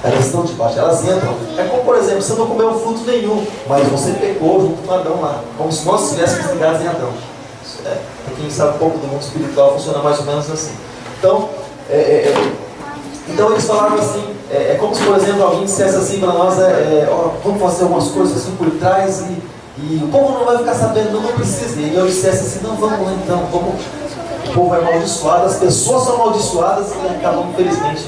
Elas estão debaixo, elas entram. É como, por exemplo, você não comeu fruto nenhum, mas você pecou junto com Adão lá. Como se nós estivéssemos ligados em Adão. Para quem sabe um pouco do mundo espiritual, funciona mais ou menos assim. Então, então eles falaram assim, é como se, por exemplo, alguém dissesse assim para nós, vamos fazer algumas coisas assim por trás e o povo não vai ficar sabendo, não precisa. E eu dissesse assim, não, vamos lá então, vamos. O povo é amaldiçoado, as pessoas são amaldiçoadas e acabam, infelizmente,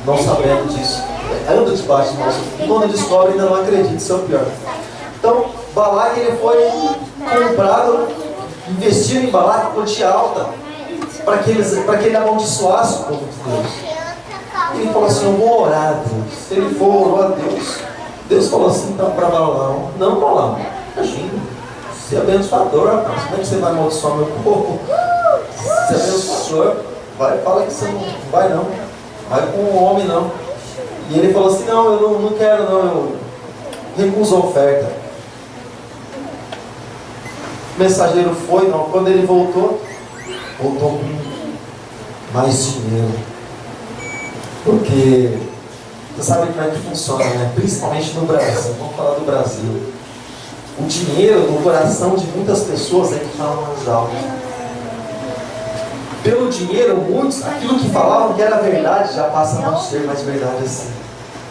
não sabendo disso. Anda debaixo de nós. E quando descobre, ainda não acredita, isso é o pior. Então, Balaque, ele foi comprado, investido em Balaque, quantia alta, para que ele amaldiçoasse o povo de Deus. Ele falou assim, eu vou orar a Deus. Se ele for, orou a Deus. Deus falou assim, então, para Balaão, não, Balaão, imagina, você é abençoador, rapaz. Como é que você vai amaldiçoar meu povo? Você é abençoador. Vai, fala que você não vai não. Vai com um homem não. E ele falou assim, não, eu não quero não, eu recuso a oferta. O mensageiro foi, não, quando ele voltou com mais dinheiro. Porque você sabe como é que funciona, né? Principalmente no Brasil, vamos falar do Brasil. O dinheiro no coração de muitas pessoas é que fala mais alto. Pelo dinheiro, muitos, aquilo que falavam que era verdade já passa a não ser mais verdade assim.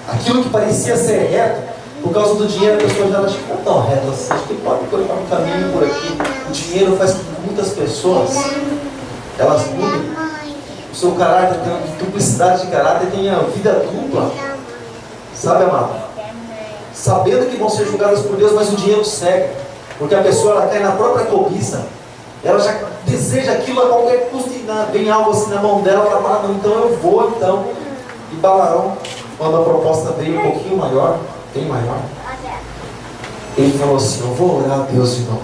Aquilo que parecia ser reto, por causa do dinheiro, a pessoa já acha que não é tão reto assim. Acho que pode colocar um caminho por aqui. O dinheiro faz com que muitas pessoas, elas mudem o seu caráter, tenham duplicidade de caráter, tenham vida dupla. Sabe, amado? Sabendo que vão ser julgadas por Deus, mas o dinheiro cega. Porque a pessoa, ela cai na própria cobiça. Ela já deseja aquilo a qualquer custo e vem algo assim na mão dela, ela fala, não, então eu vou, então. E Balaão, quando a proposta veio um pouquinho maior, bem maior, ele falou assim, eu vou orar a Deus de novo.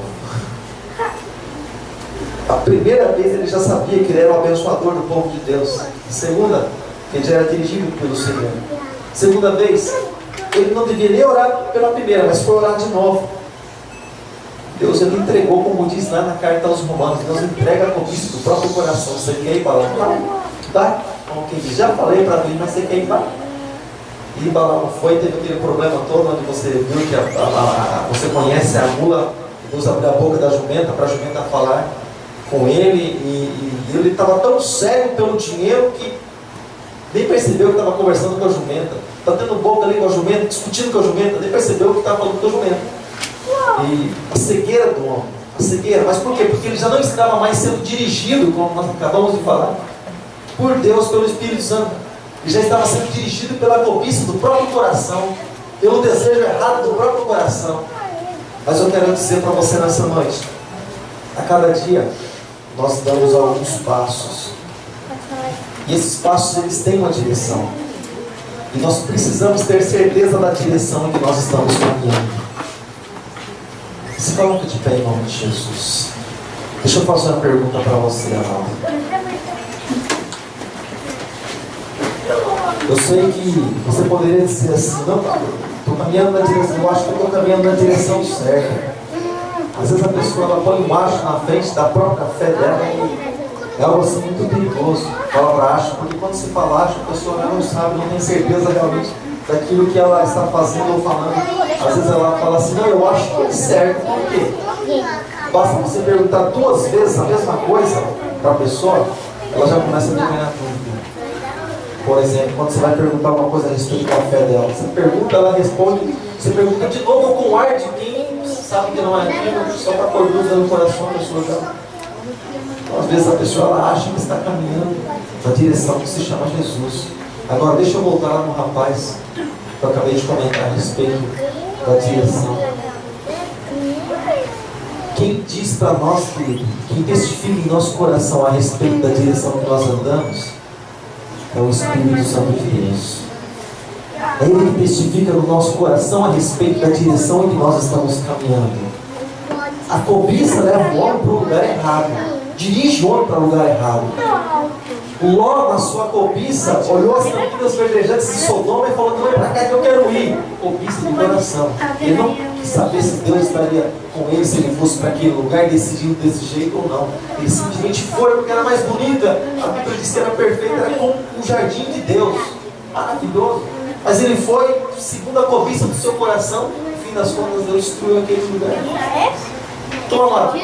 A primeira vez ele já sabia que ele era o abençoador do povo de Deus. A segunda, ele já era dirigido pelo Senhor. Segunda vez, ele não devia nem orar pela primeira, mas foi orar de novo. Deus, ele entregou, como diz lá na carta aos Romanos, Deus entrega a cobiça do próprio coração. Você quer ir para lá? Vai. Como quem diz, já falei para mim, mas você quer ir para lá? E Balaão foi, teve aquele problema todo, onde você viu que você conhece a mula, Deus abriu a boca da jumenta, para a jumenta falar com ele, e ele estava tão sério pelo dinheiro que nem percebeu que estava conversando com a jumenta. Está tendo boca ali com a jumenta, discutindo com a jumenta, nem percebeu que estava falando com a jumenta. E a cegueira do homem, a cegueira, mas por quê? Porque ele já não estava mais sendo dirigido, como nós acabamos de falar, por Deus, pelo Espírito Santo. Ele já estava sendo dirigido pela cobiça do próprio coração, pelo desejo errado do próprio coração. Mas eu quero dizer para você nessa noite, a cada dia nós damos alguns passos, e esses passos eles têm uma direção, e nós precisamos ter certeza da direção em que nós estamos caminhando. Se coloca de pé em nome de Jesus. Deixa eu fazer uma pergunta para você, amado. Eu sei que você poderia dizer assim, não, estou caminhando na direção, eu acho que estou caminhando na direção certa. Às vezes a pessoa ela põe um macho na frente da própria fé dela e é algo assim muito perigoso. A palavra acho, porque quando se fala acho, a pessoa não sabe, não tem certeza realmente daquilo que ela está fazendo ou falando. Às vezes ela fala assim, não, eu acho que é certo. Por quê? Basta você perguntar 2 vezes a mesma coisa para a pessoa, ela já começa a ganhar dúvida. Por exemplo, quando você vai perguntar uma coisa a respeito da fé dela, você pergunta, ela responde, você pergunta de novo com ar de quem sabe que não é aquilo, só para pôr dúvida no coração da pessoa já. Então, às vezes a pessoa ela acha que está caminhando na direção que se chama Jesus. Agora deixa eu voltar lá no rapaz que eu acabei de comentar a respeito da direção. Quem diz para nós, querido, quem testifica em nosso coração a respeito da direção que nós andamos, é o Espírito Santo de Deus. É Ele que testifica no nosso coração a respeito da direção em que nós estamos caminhando. A cobiça leva o homem para o lugar errado. dirige o homem para o lugar errado. Ló, na sua cobiça, olhou as campinas verdejantes de Sodoma e falou: não é para cá que eu quero ir. Cobiça de coração. Ele não quis saber se Deus estaria com ele, se ele fosse para aquele lugar, decidindo desse jeito ou não. Ele simplesmente foi porque era mais bonita. A Bíblia diz que era perfeita, era como um jardim de Deus. Maravilhoso. Mas ele foi, segundo a cobiça do seu coração, no fim das contas, Deus destruiu aquele lugar. Então, amado,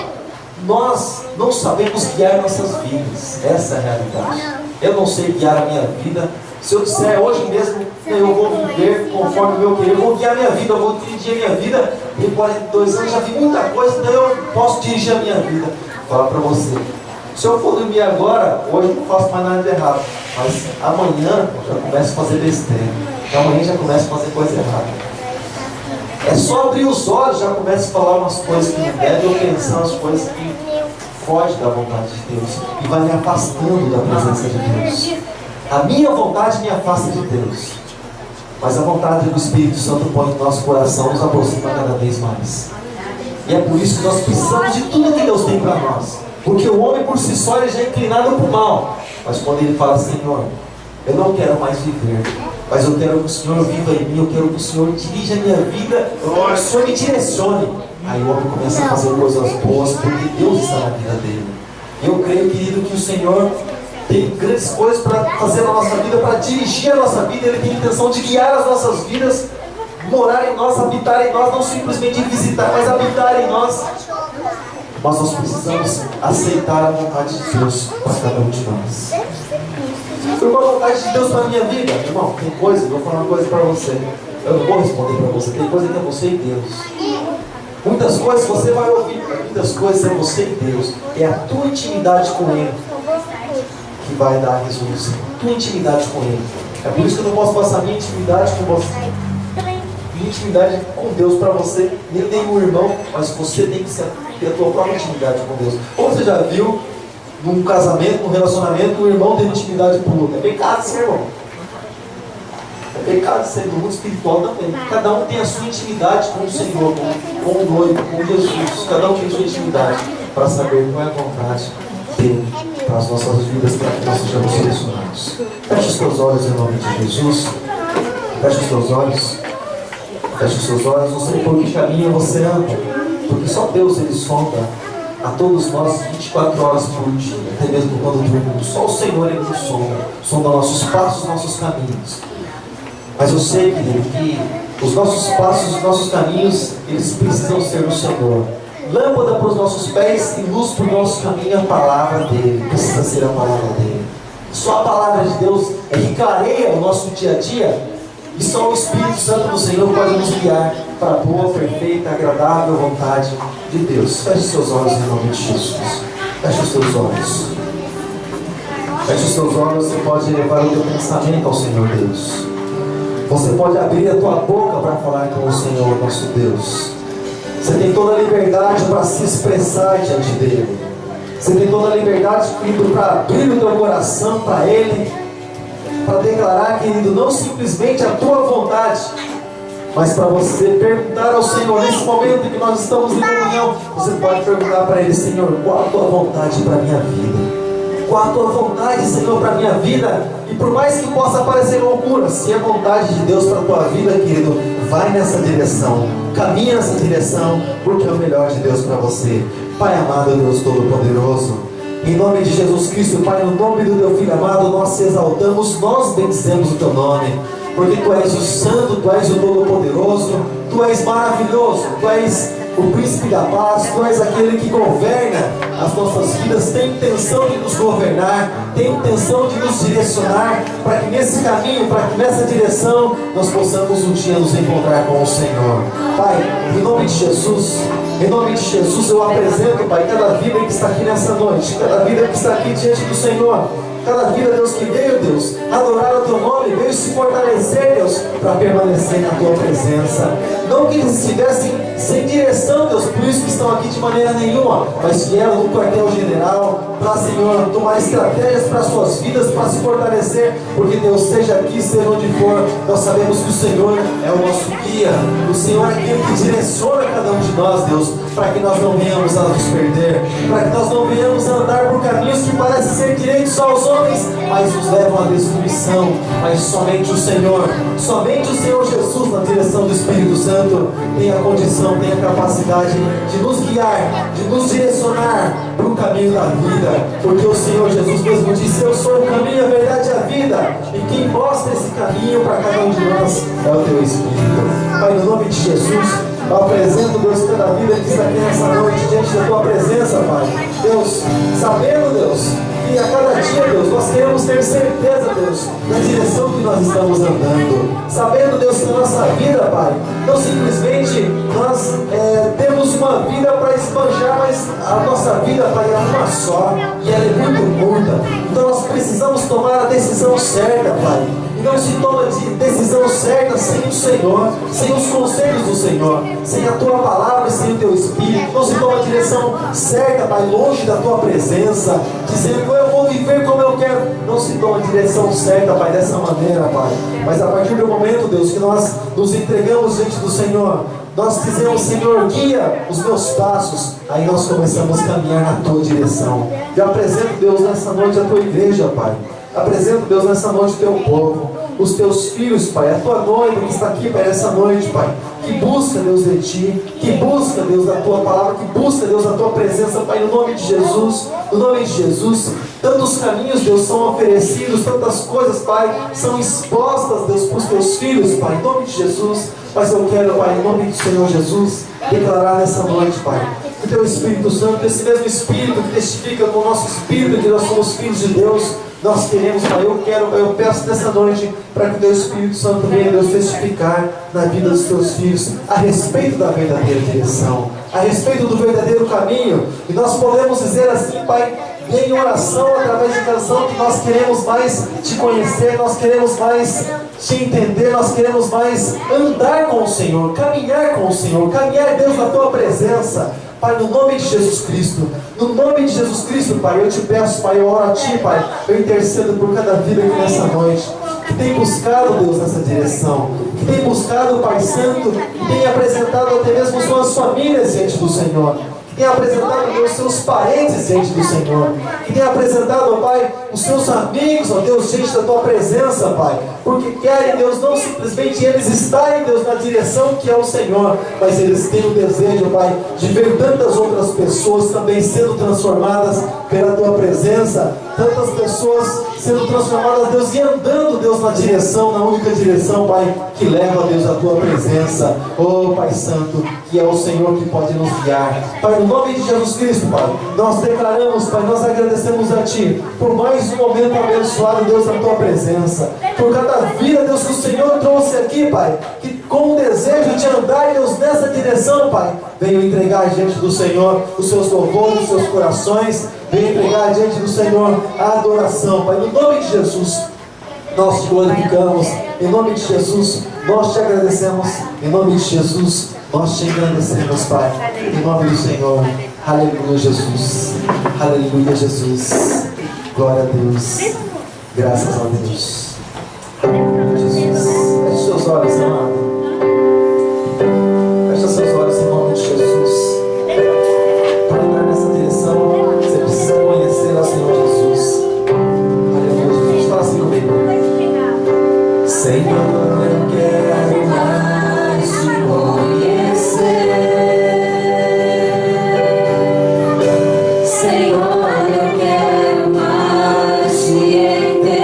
nós não sabemos guiar nossas vidas. Essa é a realidade. Eu não sei guiar a minha vida. Se eu disser hoje mesmo, eu vou viver conforme o meu querer, eu vou guiar a minha vida, eu vou dirigir a minha vida. Em 42 anos já vi muita coisa, então eu posso dirigir a minha vida. Vou falar para você. Se eu for dormir agora, hoje eu não faço mais nada de errado. Mas amanhã eu já começo a fazer besteira. Amanhã já começo a fazer coisa errada. É só abrir os olhos, já começa a falar umas coisas que não deve, ou pensar umas coisas que fogem da vontade de Deus e vai me afastando da presença de Deus. A minha vontade me afasta de Deus, mas a vontade do Espírito Santo põe no nosso coração, nos aproxima cada vez mais. E é por isso que nós precisamos de tudo que Deus tem para nós, porque o homem por si só ele já é inclinado para o mal. Mas quando ele fala: Senhor, eu não quero mais viver, mas eu quero que o Senhor viva em mim, eu quero que o Senhor dirija a minha vida, eu quero que o Senhor me direcione. Aí o homem começa a fazer coisas boas, porque Deus está na vida dele. E eu creio, querido, que o Senhor tem grandes coisas para fazer na nossa vida, para dirigir a nossa vida. Ele tem a intenção de guiar as nossas vidas, morar em nós, habitar em nós, não simplesmente visitar, mas habitar em nós. Mas nós precisamos aceitar a vontade de Deus para cada um de nós. Foi uma vontade de Deus para a minha vida. Irmão, tem coisa, eu vou falar uma coisa para você. Eu não vou responder para você. Tem coisa que é você e Deus. Muitas coisas você vai ouvir, muitas coisas é você e Deus. É a tua intimidade com Ele que vai dar a resolução. Tua intimidade com Ele. É por isso que eu não posso passar minha intimidade com você. Minha intimidade com Deus para você. Nem nenhum irmão, mas você tem que ter a tua própria intimidade com Deus. Ou você já viu num casamento, num relacionamento, um irmão tendo intimidade com o outro? É pecado ser irmão. É pecado ser do mundo espiritual também. Cada um tem a sua intimidade com o Senhor, com o noivo, com Jesus. Cada um tem a sua intimidade para saber qual é a vontade dele para as nossas vidas, para que nós sejamos selecionados. Feche os teus olhos em nome de Jesus. Feche os teus olhos. Feche os seus olhos. Não sei por que caminho você anda, porque só Deus ele sonda a todos nós 24 horas por dia, até mesmo quando dormimos. Só o Senhor ele nos sonda nossos passos, nossos caminhos. Mas eu sei, querido, que os nossos passos, os nossos caminhos, eles precisam ser no Senhor. Lâmpada para os nossos pés e luz para o nosso caminho, a palavra dele. Precisa ser a palavra dele. Só a palavra de Deus é que clareia o nosso dia a dia. E só o Espírito Santo do Senhor pode nos guiar para a boa, perfeita, agradável vontade de Deus. Feche os seus olhos em nome de Jesus. Feche os seus olhos. Feche os seus olhos, você pode levar o teu pensamento ao Senhor Deus. Você pode abrir a tua boca para falar com o Senhor nosso Deus. Você tem toda a liberdade para se expressar diante dele. Você tem toda a liberdade, querido, para abrir o teu coração para ele, para declarar, querido, não simplesmente a tua vontade, mas para você perguntar ao Senhor, nesse momento em que nós estamos em comunhão, você pode perguntar para ele: Senhor, qual a tua vontade para a minha vida? Qual a tua vontade, Senhor, para a minha vida? E por mais que possa parecer loucura, se é vontade de Deus para a tua vida, querido, vai nessa direção, caminha nessa direção, porque é o melhor de Deus para você. Pai amado, Deus Todo-Poderoso, em nome de Jesus Cristo, Pai, no nome do teu Filho amado, nós te exaltamos, nós bendizemos o teu nome, porque tu és o Santo, tu és o Todo-Poderoso, tu és maravilhoso, tu és o Príncipe da Paz, tu és aquele que governa as nossas vidas, tem intenção de nos governar, tem intenção de nos direcionar, para que nesse caminho, para que nessa direção, nós possamos um dia nos encontrar com o Senhor. Pai, em nome de Jesus, eu apresento, Pai, cada vida que está aqui nessa noite, cada vida que está aqui diante do Senhor, cada vida, Deus, que veio, Deus, adorar o teu nome, veio se fortalecer, Deus, para permanecer na tua presença. Não que eles estivessem sem direção, Deus, por isso que estão aqui de maneira nenhuma, mas vieram no quartel-general para, Senhor, tomar estratégias para as suas vidas, para se fortalecer, porque Deus, seja aqui, seja onde for, nós sabemos que o Senhor é o nosso guia, o Senhor é aquele que direciona cada um de nós, Deus, para que nós não venhamos a nos perder, para que nós não venhamos a andar por caminhos que parecem ser direitos só aos homens, mas nos levam à destruição. Mas somente o Senhor Jesus, na direção do Espírito Santo, tem a condição, tem a capacidade de nos guiar, de nos direcionar para o caminho da vida, porque o Senhor Jesus mesmo disse: eu sou o caminho, a verdade e a vida, e quem mostra esse caminho para cada um de nós é o teu Espírito. Pai, no nome de Jesus, eu apresento, Deus, cada vida que está aqui nessa noite diante da tua presença, Pai. Deus, sabendo, Deus, que a cada dia, Deus, nós queremos ter certeza, Deus, da direção que nós estamos andando. Sabendo, Deus, que a nossa vida, Pai, não simplesmente nós temos uma vida para esbanjar, mas a nossa vida, Pai, é uma só, e ela é muito curta. Então nós precisamos tomar a decisão certa, Pai. E não se toma de decisão certa sem o Senhor, sem os conselhos do Senhor, sem a tua palavra, sem o teu Espírito. Não se toma a direção certa, Pai, longe da tua presença, dizendo: eu vou viver como eu quero. Não se toma a direção certa, Pai, dessa maneira, Pai. Mas a partir do momento, Deus, que nós nos entregamos diante do Senhor, nós dizemos: Senhor, guia os meus passos. Aí nós começamos a caminhar na tua direção. Eu apresento, Deus, nessa noite a tua igreja, Pai. Apresento, Deus, nessa noite o teu povo, os teus filhos, Pai, a tua noiva que está aqui, Pai, nessa noite, Pai, que busca, Deus, de ti, que busca, Deus, a tua palavra, que busca, Deus, a tua presença, Pai, no nome de Jesus, no nome de Jesus. Tantos caminhos, Deus, são oferecidos, tantas coisas, Pai, são expostas, Deus, para os teus filhos, Pai, em nome de Jesus. Mas eu quero, Pai, em nome do Senhor Jesus, declarar nessa noite, Pai, que o teu Espírito Santo, esse mesmo Espírito que testifica com o nosso Espírito que nós somos filhos de Deus, nós queremos, Pai, eu peço nessa noite para que o teu Espírito Santo venha, Deus, testificar na vida dos teus filhos a respeito da verdadeira direção, a respeito do verdadeiro caminho. E nós podemos dizer assim, Pai, em oração, através de canção, que nós queremos mais te conhecer, nós queremos mais te entender, nós queremos mais andar com o Senhor, caminhar, Deus, na tua presença. Pai, no nome de Jesus Cristo, no nome de Jesus Cristo, Pai, eu te peço, Pai, eu oro a ti, Pai, eu intercedo por cada vida aqui nessa noite, que tem buscado, Deus, nessa direção, que tem buscado, Pai Santo, que tem apresentado até mesmo suas famílias diante do Senhor, que tem apresentado, Deus, seus parentes diante do Senhor, que tem apresentado, Pai, os seus amigos, ó Deus, diante da tua presença, Pai, porque querem, Deus, não simplesmente eles estarem, Deus, na direção que é o Senhor, mas eles têm o desejo, Pai, de ver tantas outras pessoas também sendo transformadas pela tua presença, tantas pessoas sendo transformadas, Deus, e andando, Deus, na direção, na única direção, Pai, que leva, Deus, a tua presença. Oh, Pai Santo, que é o Senhor que pode nos guiar. Pai, no nome de Jesus Cristo, Pai, nós declaramos, Pai, nós agradecemos a ti por mais um momento abençoado, Deus, na tua presença, por cada vida, Deus, que o Senhor trouxe aqui, Pai, que com o desejo de andar, Deus, nessa direção, Pai, venho entregar diante do Senhor os seus louvores, os seus corações, venho entregar diante do Senhor a adoração, Pai, no nome de Jesus. Nós te glorificamos, em nome de Jesus, nós te agradecemos, em nome de Jesus, nós te agradecemos, Pai, em nome do Senhor. Aleluia, Jesus, aleluia, Jesus, glória a Deus, graças a Deus. Aleluia, Jesus. Feche seus olhos, amado. Feche seus olhos em nome de Jesus. Para entrar nessa direção, você precisa conhecer ao Senhor Jesus. Aleluia, Jesus. Fala assim comigo. Senhor, eu quero mais te conhecer. Senhor, eu quero mais te entender.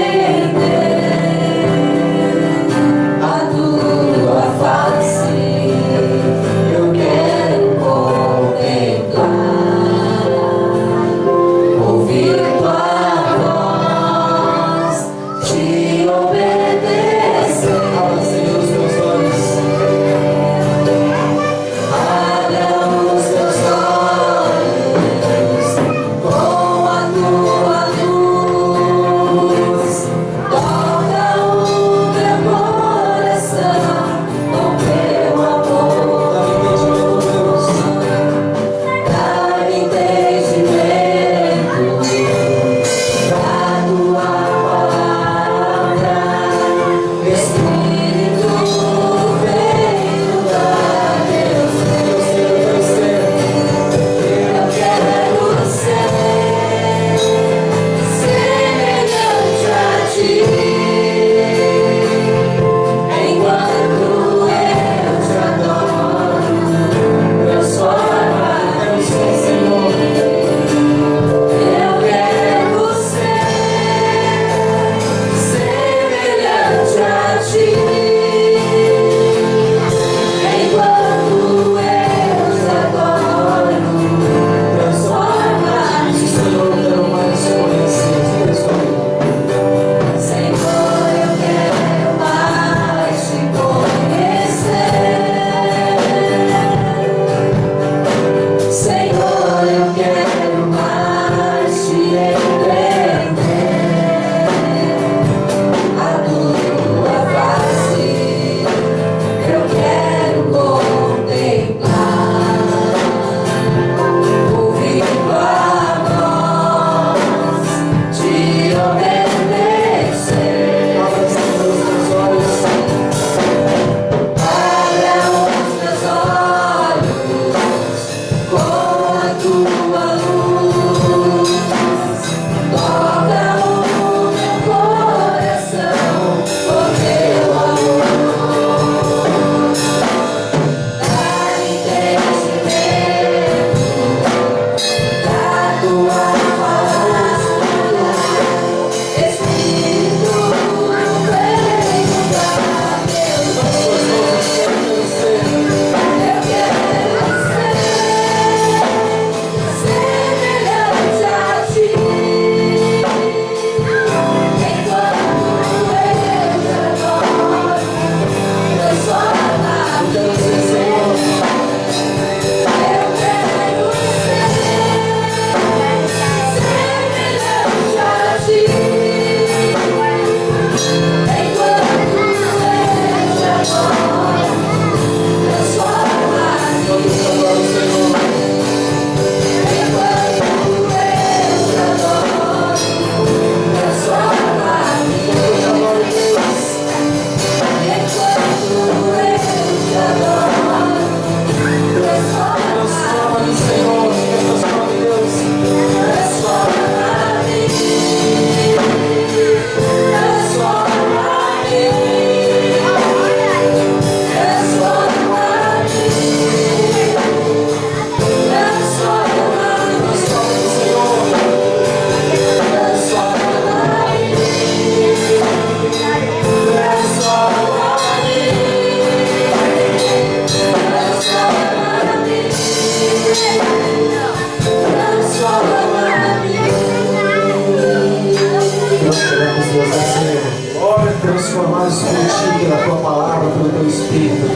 transformados por Ti, pela Tua palavra, pelo Teu Espírito,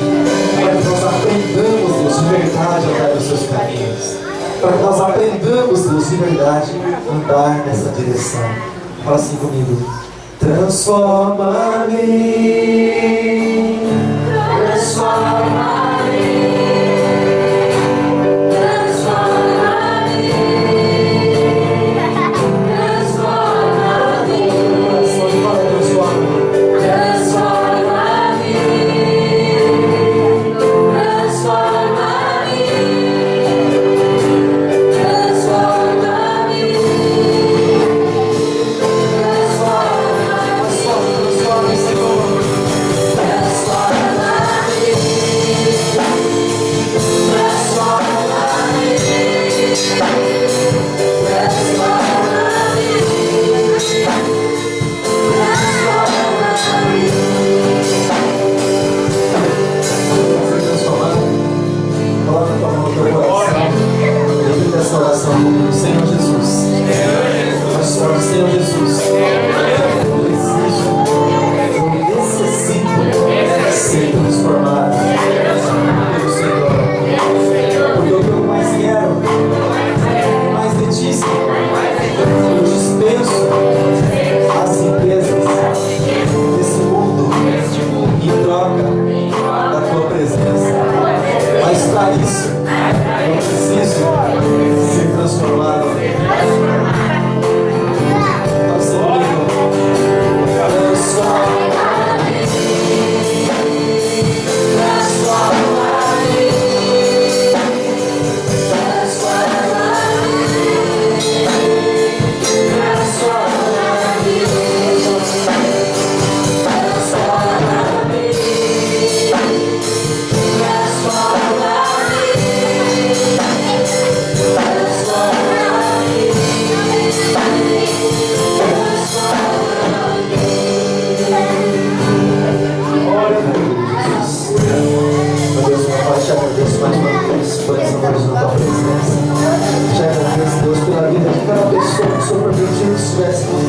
para que nós aprendamos, Deus, de verdade a andar nos Seus caminhos, para que nós aprendamos, Deus, de verdade a andar nessa direção. Fala assim comigo: transforma-me, transforma-me. Senhor Jesus, Senhor Jesus, eu necessito ser transformado pelo Senhor, porque o que eu mais quero, mais de Ti, Senhor, eu dispenso as riquezas desse mundo em troca da Tua presença, mas para isso eu preciso ser transformado.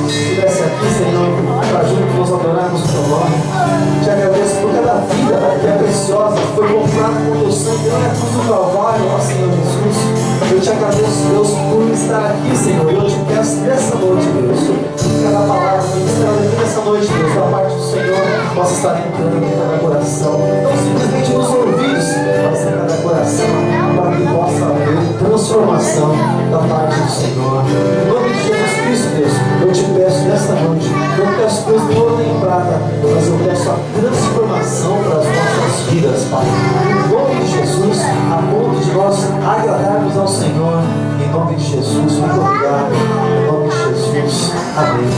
Estivesse aqui, Senhor, para junto nós adorarmos o Teu nome. Te agradeço por cada vida que é preciosa, que foi comprada com o Teu sangue lá na cruz do Calvário, ó Senhor Jesus. Eu te agradeço, Deus, por estar aqui, Senhor. Eu te peço nessa noite, Deus, cada palavra ministrada aqui nessa noite, Deus, da parte do Senhor, possa estar entrando em cada coração. Não simplesmente nos ouvidos, mas em cada coração, para que possa haver transformação da parte do Senhor. Em nome de Jesus Cristo, Deus, eu te peço nesta noite, eu peço Deus de ouro nem prata, mas eu peço a transformação para as nossas vidas, Pai. Em nome de Jesus, a ponto de nós agradarmos ao Senhor. Em nome de Jesus, muito obrigado. Em nome de Jesus, amém.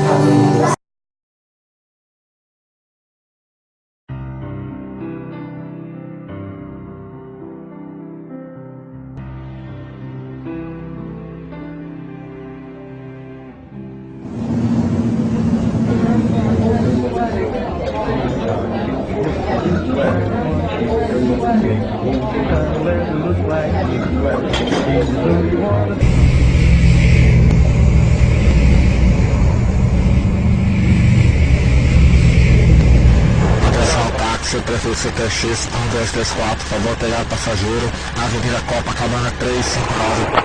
Amém. CTX 1234, favor pegar passageiro, Avenida Copacabana 359.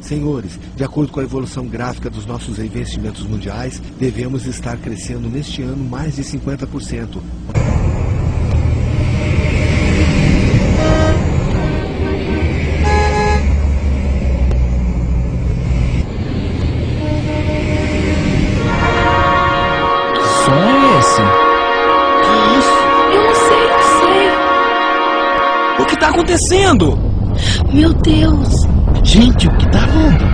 Senhores, de acordo com a evolução gráfica dos nossos investimentos mundiais, devemos estar crescendo neste ano mais de 50%. O que está acontecendo? Meu Deus! Gente, o que está rolando?